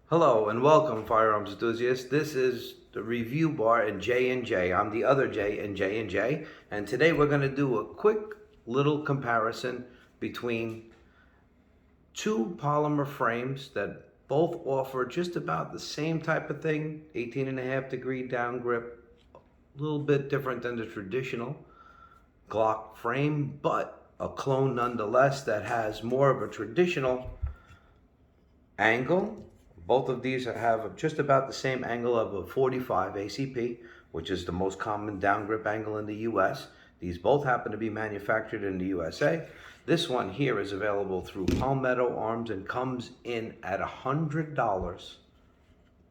Hello and welcome, firearms enthusiasts. This is the review bar in J&J. I'm the other J in J&J, and today we're going to do a quick little comparison between two polymer frames that both offer just about the same type of thing, 18.5-degree down grip, a little bit different than the traditional Glock frame, but a clone nonetheless that has more of a traditional angle. Both of these have just about the same angle of a 45 ACP, which is the most common down grip angle in the US. These both happen to be manufactured in the USA. This one here is available through Palmetto Arms and comes in at $100,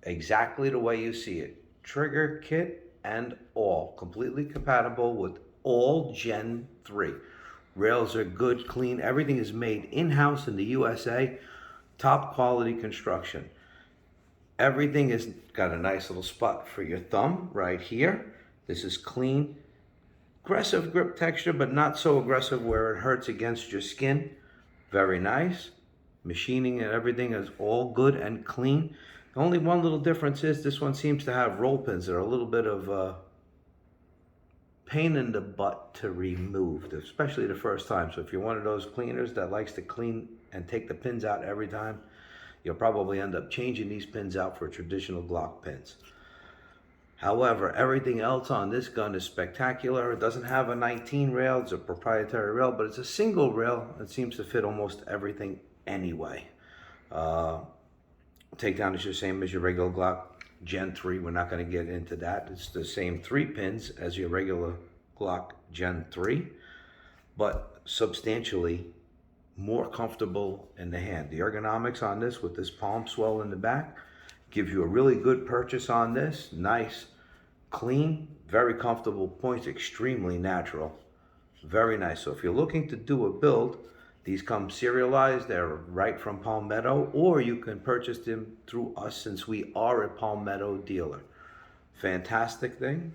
exactly the way you see it. Trigger kit and all, completely compatible with all Gen 3. Rails are good, clean, everything is made in-house in the USA. Top quality construction. Everything has got a nice little spot for your thumb right here. This is clean. Aggressive grip texture, but not so aggressive where it hurts against your skin. Very nice. Machining and everything is all good and clean. Only one little difference is this one seems to have roll pins that are a little bit of a pain in the butt to remove, especially the first time. So if you're one of those cleaners that likes to clean and take the pins out every time, you'll probably end up changing these pins out for traditional Glock pins. However, everything else on this gun is spectacular. It doesn't have a 19 rail, it's a proprietary rail, but it's a single rail that seems to fit almost everything anyway. Takedown is the same as your regular Glock Gen 3. We're not going to get into that. It's the same 3 pins as your regular Glock Gen 3, but substantially more comfortable in the hand. The ergonomics on this with this palm swell in the back gives you a really good purchase on this. Nice, clean, very comfortable points, extremely natural. Very nice. So if you're looking to do a build, these come serialized. They're right from Palmetto, or you can purchase them through us since we are a Palmetto dealer. Fantastic thing.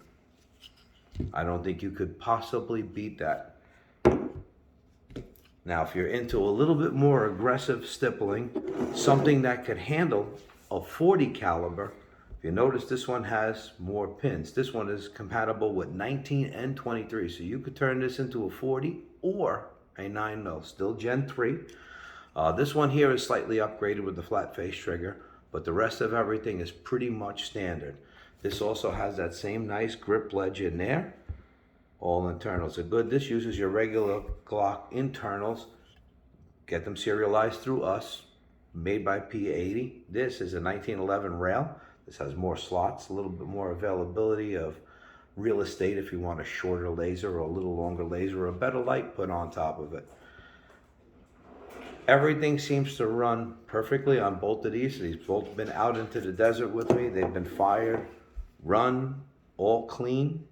I don't think you could possibly beat that. Now, if you're into a little bit more aggressive stippling, something that could handle a 40 caliber, if you notice this one has more pins. This one is compatible with 19 and 23, so you could turn this into a 40 or a 9mm, still Gen 3. This one here is slightly upgraded with the flat face trigger, but the rest of everything is pretty much standard. This also has that same nice grip ledge in there. All internals are good. This uses your regular Glock internals. Get them serialized through us, made by P80. This is a 1911 rail. This has more slots, a little bit more availability of real estate if you want a shorter laser or a little longer laser or a better light put on top of it. Everything seems to run perfectly on both of these. These both been out into the desert with me. They've been fired, run, all clean.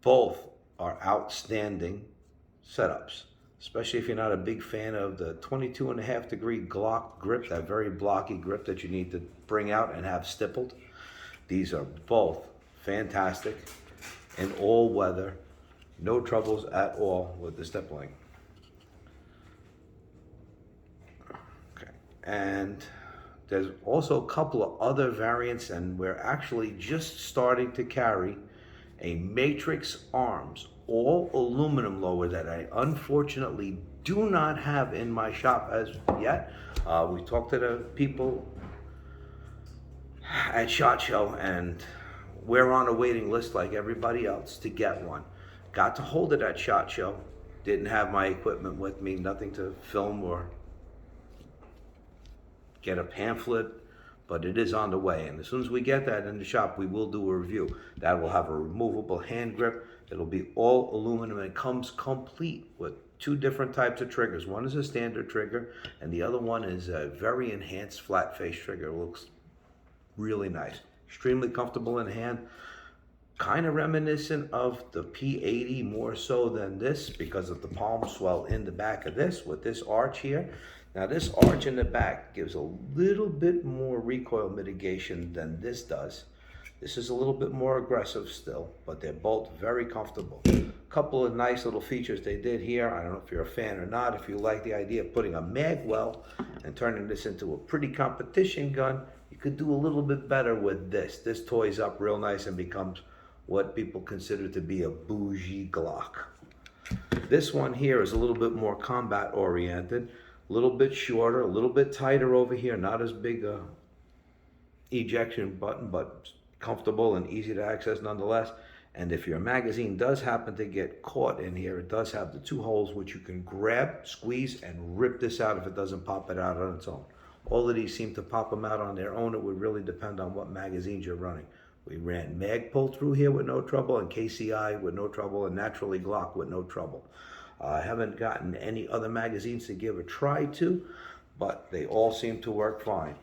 Both are outstanding setups, especially if you're not a big fan of the 22.5-degree Glock grip, that very blocky grip that you need to bring out and have stippled. These are both fantastic in all weather. No troubles at all with the stippling. Okay, and there's also a couple of other variants, and we're actually just starting to carry a Matrix Arms all aluminum lower that I unfortunately do not have in my shop as yet. We talked to the people at SHOT Show, and we're on a waiting list like everybody else to get one. Got to hold it at SHOT Show. Didn't have my equipment with me, nothing to film or get a pamphlet, but it is on the way. And as soon as we get that in the shop, we will do a review. That will have a removable hand grip. It'll be all aluminum, and it comes complete with 2 different types of triggers. One is a standard trigger, and the other one is a very enhanced flat face trigger. It looks really nice. Extremely comfortable in the hand. Kind of reminiscent of the P80 more so than this because of the palm swell in the back of this with this arch here. Now this arch in the back gives a little bit more recoil mitigation than this does. This is a little bit more aggressive still, but they're both very comfortable. Couple of nice little features they did here. I don't know if you're a fan or not. If you like the idea of putting a mag well and turning this into a pretty competition gun, you could do a little bit better with this. This toys up real nice and becomes what people consider to be a bougie Glock. This one here is a little bit more combat oriented, a little bit shorter, a little bit tighter over here, not as big a ejection button, but comfortable and easy to access nonetheless. And if your magazine does happen to get caught in here, it does have the 2 holes which you can grab, squeeze, and rip this out if it doesn't pop it out on its own. All of these seem to pop them out on their own. It would really depend on what magazines you're running. We ran mag pull through here with no trouble, and KCI with no trouble, and naturally Glock with no trouble. I haven't gotten any other magazines to give a try to, but they all seem to work fine.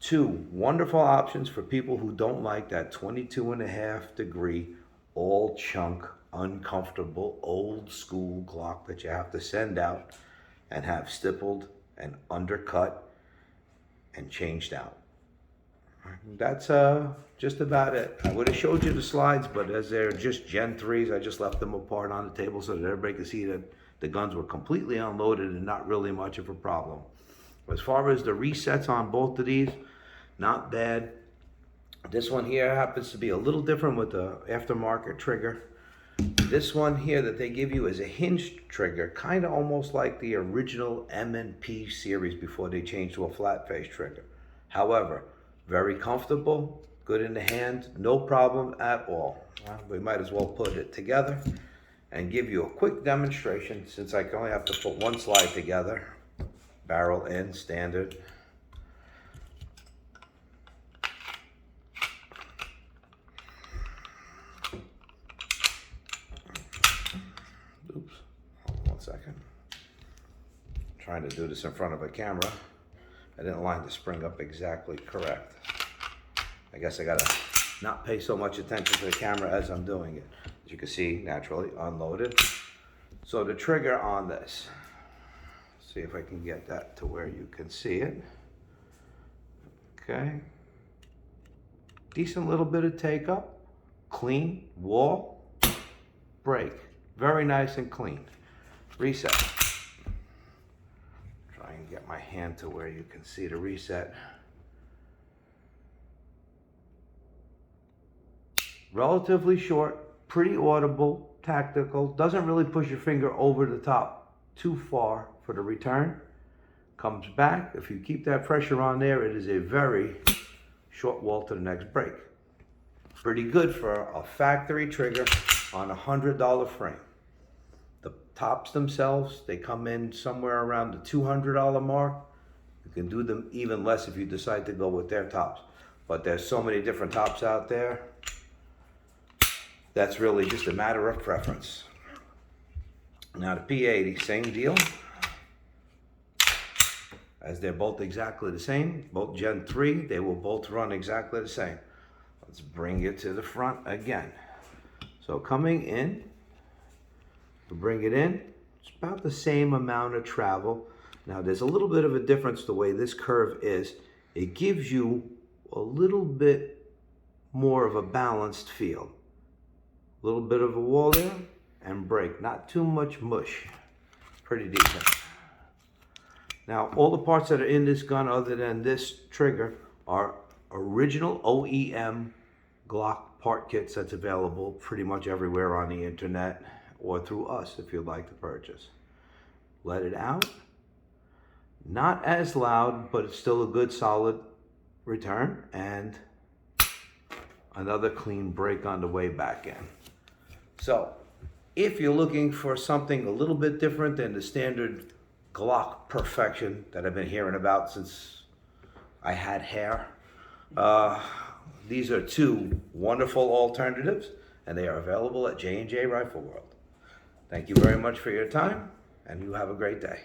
2 wonderful options for people who don't like that 22.5 degree, all chunk, uncomfortable, old school Glock that you have to send out and have stippled and undercut and changed out. That's just about it. I would have showed you the slides, but as they're just Gen 3s, I just left them apart on the table so that everybody could see that the guns were completely unloaded and not really much of a problem. As far as the resets on both of these, not bad. This one here happens to be a little different with the aftermarket trigger. This one here that they give you is a hinged trigger, kind of almost like the original M&P series before they changed to a flat face trigger. However, very comfortable, good in the hand, no problem at all. Well, we might as well put it together and give you a quick demonstration since I can only have to put one slide together. Barrel in, standard. Oops, hold on 1 second. I'm trying to do this in front of a camera. I didn't line the spring up exactly correct. I guess I gotta not pay so much attention to the camera as I'm doing it. As you can see, naturally unloaded. So the trigger on this, see if I can get that to where you can see it. Okay. Decent little bit of take up, clean, wall, break. Very nice and clean. Reset. Try and get my hand to where you can see the reset. Relatively short, pretty audible, tactical, doesn't really push your finger over the top too far for the return. Comes back, if you keep that pressure on there, it is a very short wall to the next break. Pretty good for a factory trigger on a $100 frame. The tops themselves, they come in somewhere around the $200 mark. You can do them even less if you decide to go with their tops. But there's so many different tops out there. That's really just a matter of preference. Now the P80, same deal. As they're both exactly the same, both Gen 3, they will both run exactly the same. Let's bring it to the front again. So coming in, to bring it in, it's about the same amount of travel. Now there's a little bit of a difference the way this curve is. It gives you a little bit more of a balanced feel. A little bit of a wall there and break, not too much mush. Pretty decent. Now all the parts that are in this gun other than this trigger are original OEM Glock part kits that's available pretty much everywhere on the internet or through us if you'd like to purchase. Let it out. Not as loud, but it's still a good solid return and another clean break on the way back in. So if you're looking for something a little bit different than the standard Glock perfection that I've been hearing about since I had hair, these are 2 wonderful alternatives, and they are available at J&J Rifle World. Thank you very much for your time, and you have a great day.